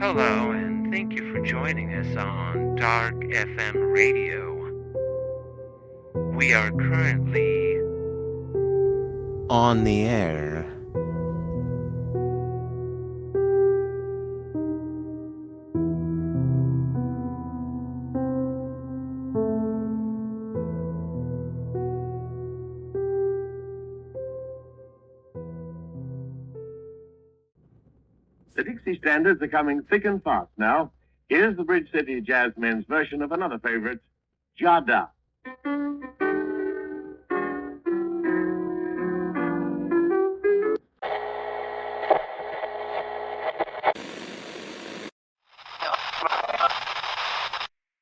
Hello, and thank you for joining us on Dark FM Radio. We are currently on the air. The Dixie Standards are coming thick and fast now. Here's the Bridge City Jazzmen's version of another favorite, Jada.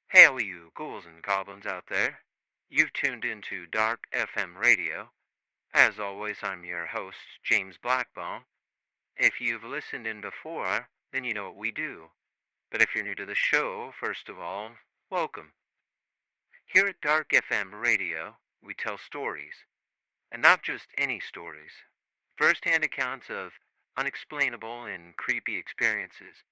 Hey, all you ghouls and goblins out there. You've tuned into Dark FM Radio. As always, I'm your host, James Blackbone. If you've listened in before, then you know what we do. But if you're new to the show, first of all, welcome. Here at Dark FM Radio, we tell stories. And not just any stories. First-hand accounts of unexplainable and creepy experiences.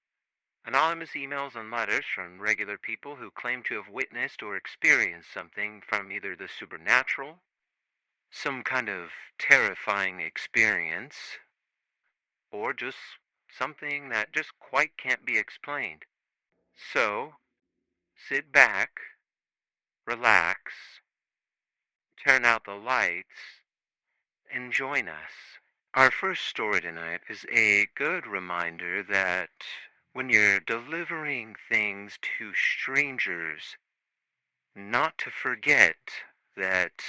Anonymous emails and letters from regular people who claim to have witnessed or experienced something from either the supernatural, some kind of terrifying experience, or just something that just quite can't be explained. So, sit back, relax, turn out the lights, and join us. Our first story tonight is a good reminder that when you're delivering things to strangers, not to forget that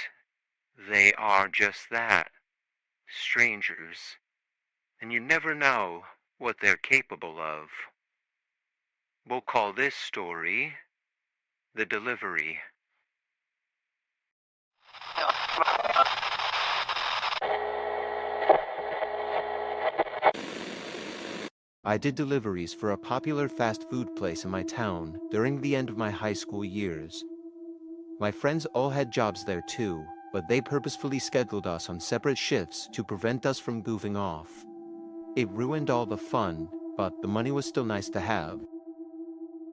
they are just that, strangers, and you never know what they're capable of. We'll call this story The Delivery. I did deliveries for a popular fast food place in my town during the end of my high school years. My friends all had jobs there too, but they purposefully scheduled us on separate shifts to prevent us from goofing off. It ruined all the fun, but the money was still nice to have.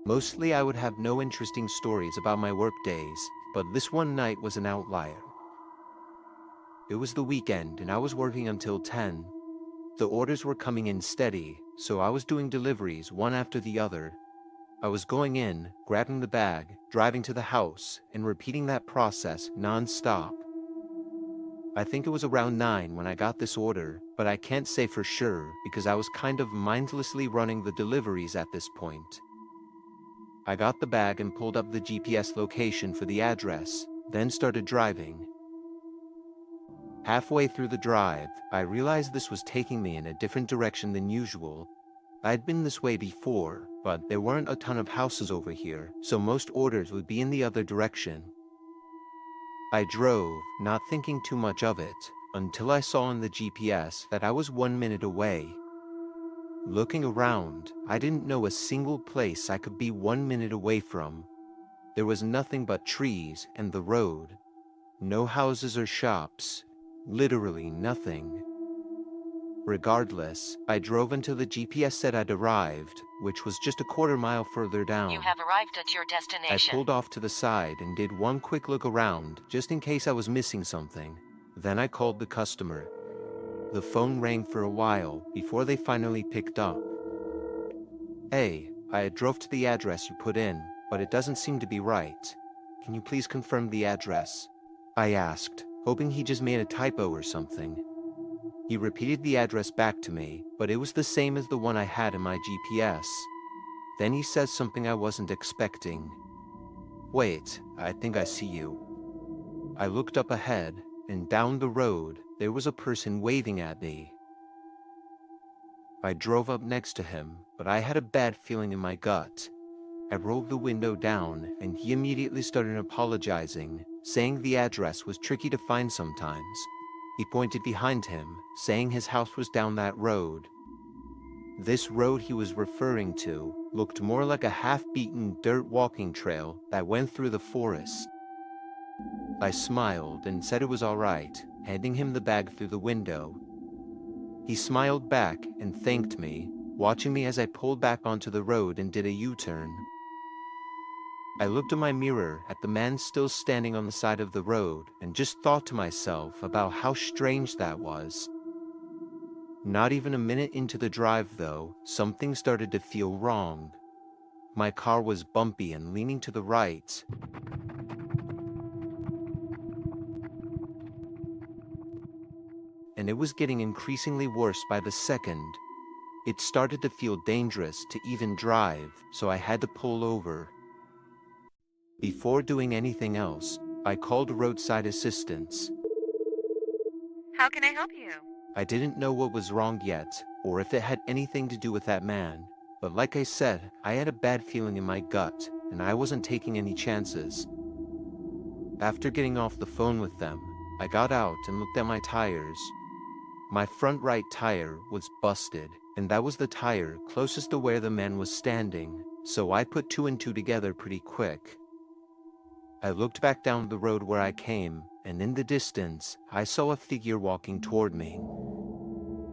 Mostly I would have no interesting stories about my work days, but this one night was an outlier. It was the weekend and I was working until 10. The orders were coming in steady, so I was doing deliveries one after the other. I was going in, grabbing the bag, driving to the house, and repeating that process non-stop. I think it was around 9 when I got this order, but I can't say for sure because I was kind of mindlessly running the deliveries at this point. I got the bag and pulled up the GPS location for the address, then started driving. Halfway through the drive, I realized this was taking me in a different direction than usual. I'd been this way before, but there weren't a ton of houses over here, so most orders would be in the other direction. I drove, not thinking too much of it, until I saw on the GPS that I was 1 minute away. Looking around, I didn't know a single place I could be 1 minute away from. There was nothing but trees and the road. No houses or shops. Literally nothing. Regardless, I drove until the GPS said I'd arrived, which was just a quarter mile further down. You have arrived at your I destination. pulled off to the side and did one quick look around, just in case I was missing something. Then I called the customer. The phone rang for a while before they finally picked up. Hey, I drove to the address you put in, but it doesn't seem to be right. Can you please confirm the address? I asked, hoping he just made a typo or something. He repeated the address back to me, but it was the same as the one I had in my GPS. Then he said something I wasn't expecting. Wait, I think I see you. I looked up ahead, and down the road, there was a person waving at me. I drove up next to him, but I had a bad feeling in my gut. I rolled the window down, and he immediately started apologizing, saying the address was tricky to find sometimes. He pointed behind him, saying his house was down that road. This road he was referring to looked more like a half-beaten dirt walking trail that went through the forest. I smiled and said it was all right, handing him the bag through the window. He smiled back and thanked me, watching me as I pulled back onto the road and did a U-turn. I looked in my mirror at the man still standing on the side of the road and just thought to myself about how strange that was. Not even a minute into the drive, though, something started to feel wrong. My car was bumpy and leaning to the right. And it was getting increasingly worse by the second. It started to feel dangerous to even drive, so I had to pull over. Before doing anything else, I called roadside assistance. How can I help you? I didn't know what was wrong yet, or if it had anything to do with that man, but like I said, I had a bad feeling in my gut, and I wasn't taking any chances. After getting off the phone with them, I got out and looked at my tires. My front right tire was busted, and that was the tire closest to where the man was standing, so I put two and two together pretty quick. I looked back down the road where I came, and in the distance, I saw a figure walking toward me.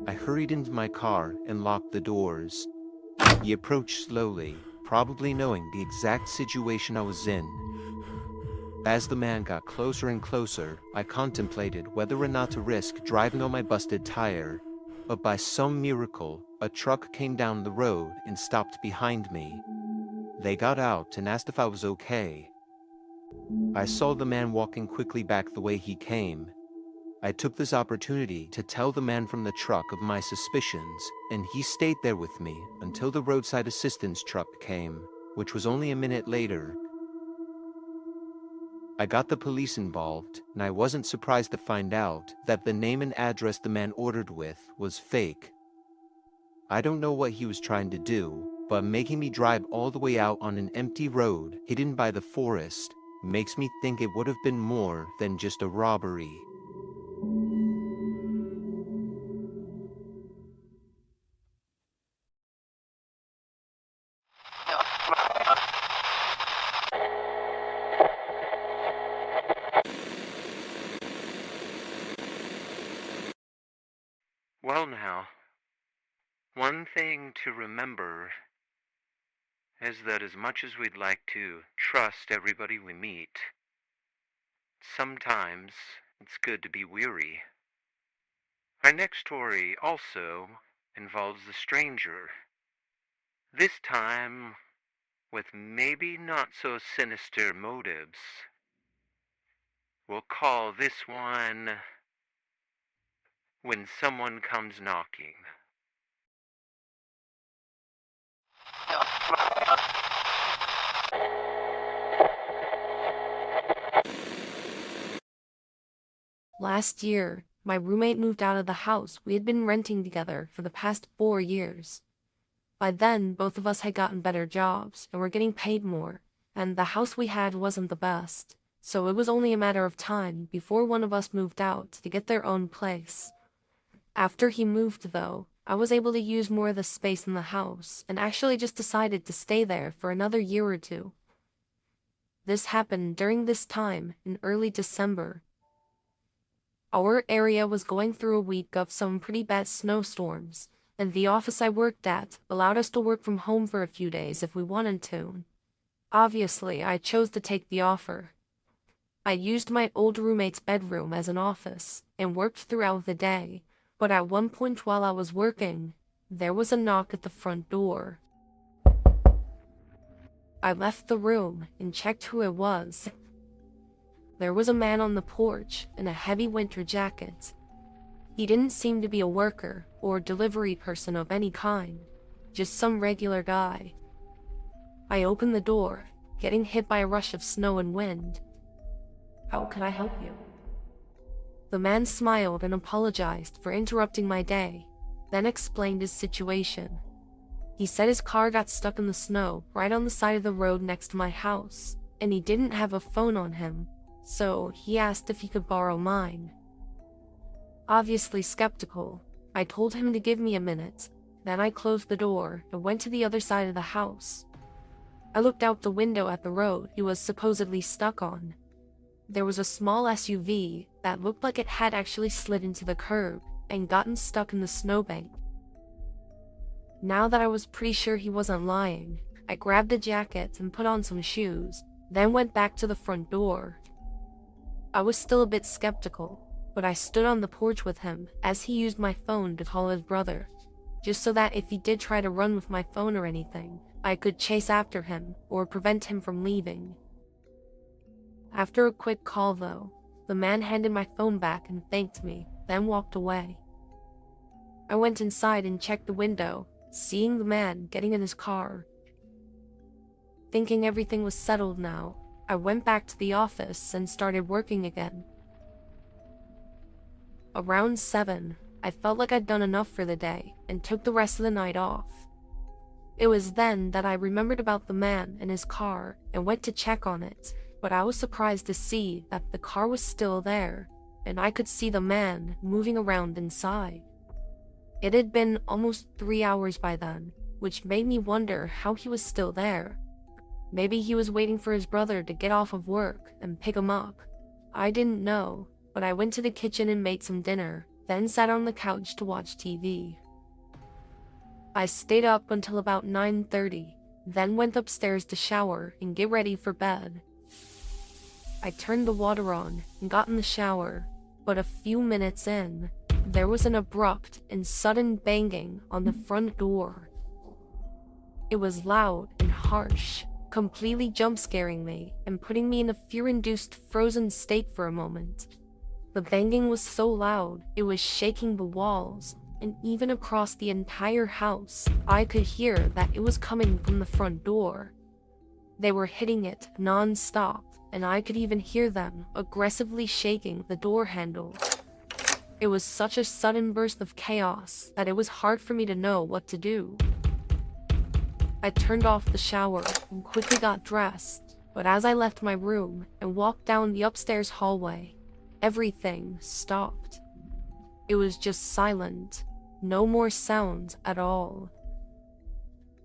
I hurried into my car and locked the doors. He approached slowly, probably knowing the exact situation I was in. As the man got closer and closer, I contemplated whether or not to risk driving on my busted tire, but by some miracle, a truck came down the road and stopped behind me. They got out and asked if I was okay. I saw the man walking quickly back the way he came. I took this opportunity to tell the man from the truck of my suspicions, and he stayed there with me until the roadside assistance truck came, which was only a minute later. I got the police involved, and I wasn't surprised to find out that the name and address the man ordered with was fake. I don't know what he was trying to do, but making me drive all the way out on an empty road hidden by the forest makes me think it would have been more than just a robbery. Well now, one thing to remember is that as much as we'd like to trust everybody we meet, sometimes it's good to be weary. Our next story also involves a stranger, this time with maybe not so sinister motives. We'll call this one When Someone Comes Knocking. Last year, my roommate moved out of the house we had been renting together for the past 4 years. By then, both of us had gotten better jobs and were getting paid more, and the house we had wasn't the best, so it was only a matter of time before one of us moved out to get their own place. After he moved, though, I was able to use more of the space in the house and actually just decided to stay there for another year or two. This happened during this time in early December. Our area was going through a week of some pretty bad snowstorms, and the office I worked at allowed us to work from home for a few days if we wanted to. Obviously, I chose to take the offer. I used my old roommate's bedroom as an office and worked throughout the day, but at one point while I was working, there was a knock at the front door. I left the room and checked who it was. There was a man on the porch in a heavy winter jacket. He didn't seem to be a worker or delivery person of any kind, just some regular guy. I opened the door, getting hit by a rush of snow and wind. "How can I help you?" The man smiled and apologized for interrupting my day, then explained his situation. He said his car got stuck in the snow right on the side of the road next to my house, and he didn't have a phone on him, so he asked if he could borrow mine. Obviously skeptical, I told him to give me a minute, then I closed the door and went to the other side of the house. I looked out the window at the road he was supposedly stuck on. There was a small SUV that looked like it had actually slid into the curb and gotten stuck in the snowbank. Now that I was pretty sure he wasn't lying, I grabbed a jacket and put on some shoes, then went back to the front door. I was still a bit skeptical, but I stood on the porch with him as he used my phone to call his brother, just so that if he did try to run with my phone or anything, I could chase after him or prevent him from leaving. After a quick call though, the man handed my phone back and thanked me, then walked away. I went inside and checked the window, seeing the man getting in his car. Thinking everything was settled now, I went back to the office and started working again. Around 7, I felt like I'd done enough for the day and took the rest of the night off. It was then that I remembered about the man and his car and went to check on it, but I was surprised to see that the car was still there, and I could see the man moving around inside. It had been almost 3 hours by then, which made me wonder how he was still there. Maybe he was waiting for his brother to get off of work and pick him up. I didn't know, but I went to the kitchen and made some dinner, then sat on the couch to watch TV. I stayed up until about 9:30, then went upstairs to shower and get ready for bed. I turned the water on and got in the shower, but a few minutes in, there was an abrupt and sudden banging on the front door. It was loud and harsh, completely jump-scaring me and putting me in a fear-induced frozen state for a moment. The banging was so loud, it was shaking the walls, and even across the entire house, I could hear that it was coming from the front door. They were hitting it non-stop, and I could even hear them aggressively shaking the door handle. It was such a sudden burst of chaos that it was hard for me to know what to do. I turned off the shower and quickly got dressed, but as I left my room and walked down the upstairs hallway, everything stopped. It was just silent, no more sounds at all.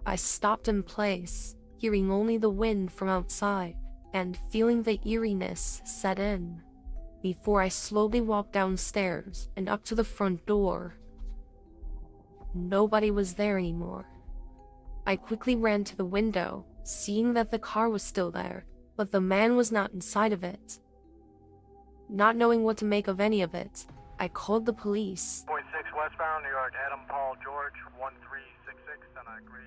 I stopped in place, hearing only the wind from outside and feeling the eeriness set in, before I slowly walked downstairs and up to the front door. Nobody was there anymore. I quickly ran to the window, seeing that the car was still there, but the man was not inside of it. Not knowing what to make of any of it, I called the police. 0.6 westbound, New York, Adam Paul George, 1366, and I agree.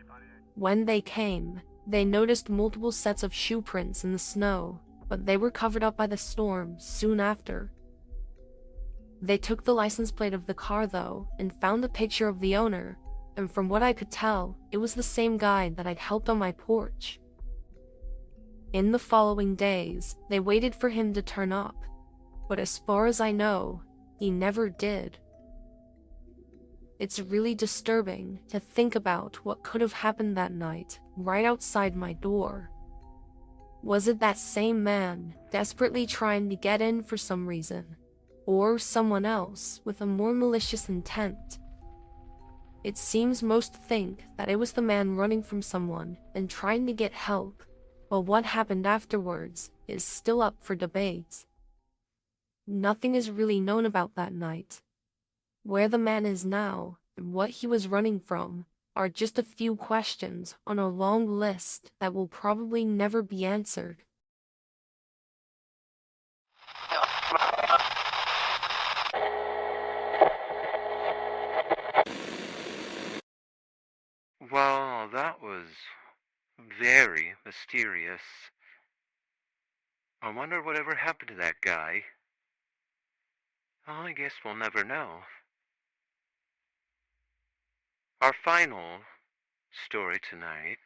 When they came, they noticed multiple sets of shoe prints in the snow, but they were covered up by the storm soon after. They took the license plate of the car though, and found a picture of the owner, and from what I could tell, it was the same guy that I'd helped on my porch. In the following days, they waited for him to turn up, but as far as I know, he never did. It's really disturbing to think about what could have happened that night, right outside my door. Was it that same man, desperately trying to get in for some reason? Or someone else with a more malicious intent? It seems most think that it was the man running from someone and trying to get help, but what happened afterwards is still up for debate. Nothing is really known about that night. Where the man is now and what he was running from are just a few questions on a long list that will probably never be answered. Well, that was very mysterious. I wonder whatever happened to that guy. Well, I guess we'll never know. Our final story tonight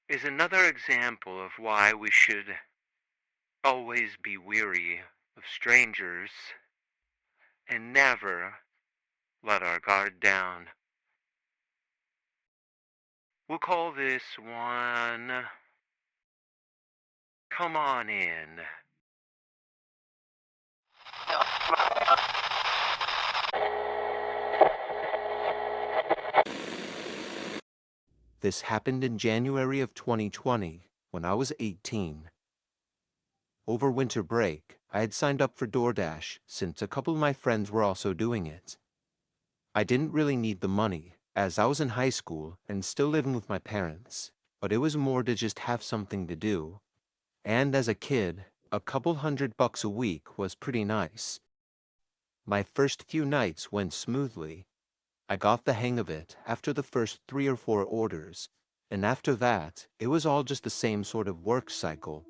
is another example of why we should always be weary of strangers and never let our guard down. We'll call this one Come On In. This happened in January of 2020, when I was 18. Over winter break, I had signed up for DoorDash since a couple of my friends were also doing it. I didn't really need the money, as I was in high school and still living with my parents, but it was more to just have something to do. And as a kid, a couple $100 a week was pretty nice. My first few nights went smoothly. I got the hang of it after the first 3 or 4 orders, and after that, it was all just the same sort of work cycle.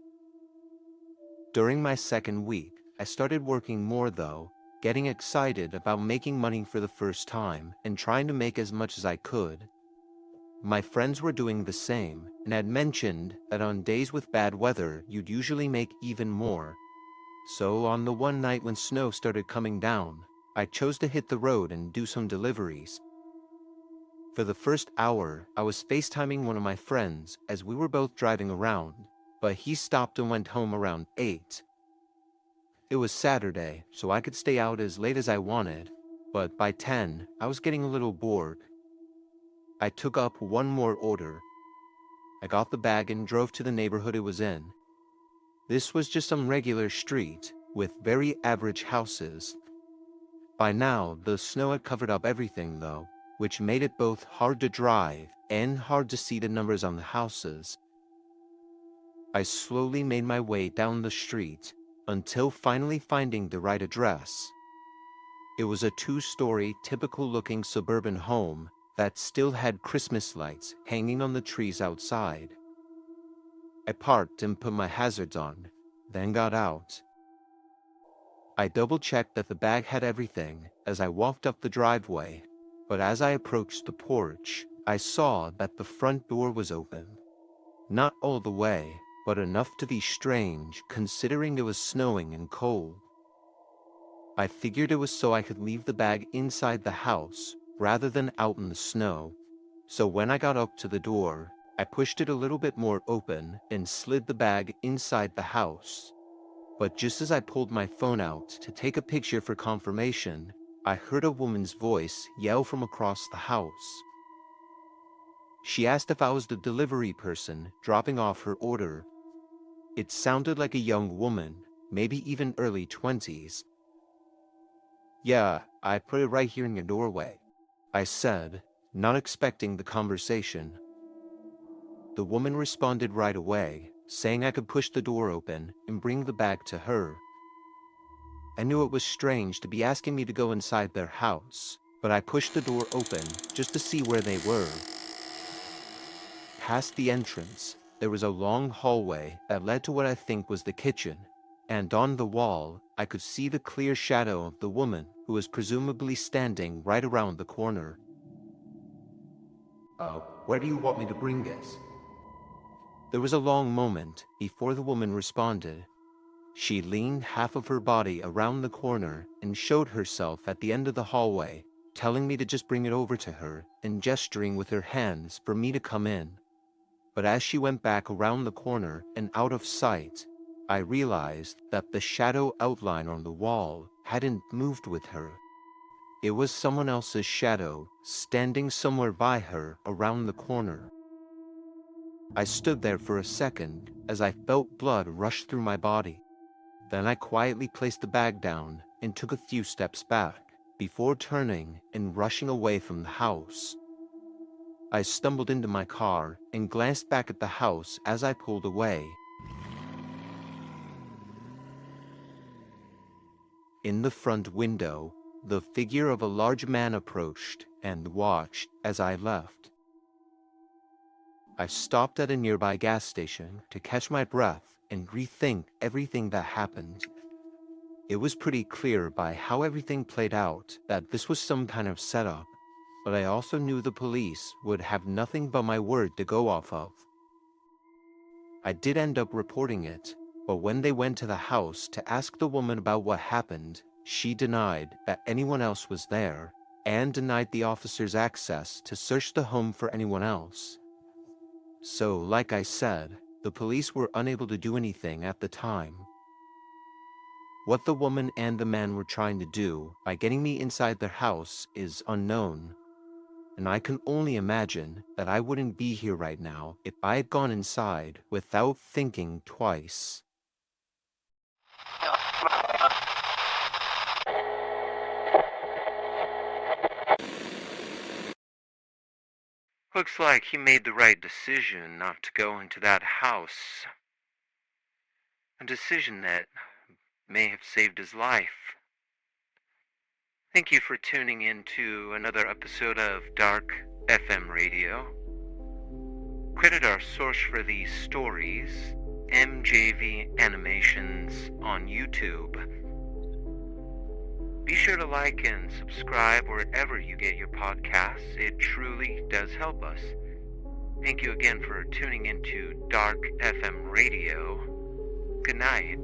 During my second week, I started working more though, getting excited about making money for the first time and trying to make as much as I could. My friends were doing the same and had mentioned that on days with bad weather, you'd usually make even more. So on the one night when snow started coming down, I chose to hit the road and do some deliveries. For the first hour, I was FaceTiming one of my friends as we were both driving around, but he stopped and went home around 8. It was Saturday, so I could stay out as late as I wanted, but by 10, I was getting a little bored. I took up one more order. I got the bag and drove to the neighborhood it was in. This was just some regular street with very average houses. By now, the snow had covered up everything though, which made it both hard to drive and hard to see the numbers on the houses. I slowly made my way down the street until finally finding the right address. It was a 2-story, typical-looking suburban home that still had Christmas lights hanging on the trees outside. I parked and put my hazards on, then got out. I double-checked that the bag had everything as I walked up the driveway, but as I approached the porch, I saw that the front door was open. Not all the way, but enough to be strange considering it was snowing and cold. I figured it was so I could leave the bag inside the house rather than out in the snow, so when I got up to the door, I pushed it a little bit more open and slid the bag inside the house. But just as I pulled my phone out to take a picture for confirmation, I heard a woman's voice yell from across the house. She asked if I was the delivery person dropping off her order. It sounded like a young woman, maybe even early 20s. "Yeah, I put it right here in your doorway," I said, not expecting the conversation. The woman responded right away, saying I could push the door open and bring the bag to her. I knew it was strange to be asking me to go inside their house, but I pushed the door open just to see where they were. Past the entrance, there was a long hallway that led to what I think was the kitchen, and on the wall, I could see the clear shadow of the woman who was presumably standing right around the corner. Where do you want me to bring this?" There was a long moment before the woman responded. She leaned half of her body around the corner and showed herself at the end of the hallway, telling me to just bring it over to her and gesturing with her hands for me to come in. But as she went back around the corner and out of sight, I realized that the shadow outline on the wall hadn't moved with her. It was someone else's shadow standing somewhere by her around the corner. I stood there for a second as I felt blood rush through my body. Then I quietly placed the bag down and took a few steps back before turning and rushing away from the house. I stumbled into my car and glanced back at the house as I pulled away. In the front window, the figure of a large man approached and watched as I left. I stopped at a nearby gas station to catch my breath and rethink everything that happened. It was pretty clear by how everything played out that this was some kind of setup, but I also knew the police would have nothing but my word to go off of. I did end up reporting it, but when they went to the house to ask the woman about what happened, she denied that anyone else was there and denied the officers access to search the home for anyone else. So, like I said, the police were unable to do anything at the time. What the woman and the man were trying to do by getting me inside their house is unknown, and I can only imagine that I wouldn't be here right now if I had gone inside without thinking twice. Looks like he made the right decision not to go into that house. A decision that may have saved his life. Thank you for tuning in to another episode of Dark FM Radio. Credit our source for these stories, MJV Animations on YouTube. Be sure to like and subscribe wherever you get your podcasts. It truly does help us. Thank you again for tuning into Dark FM Radio. Good night.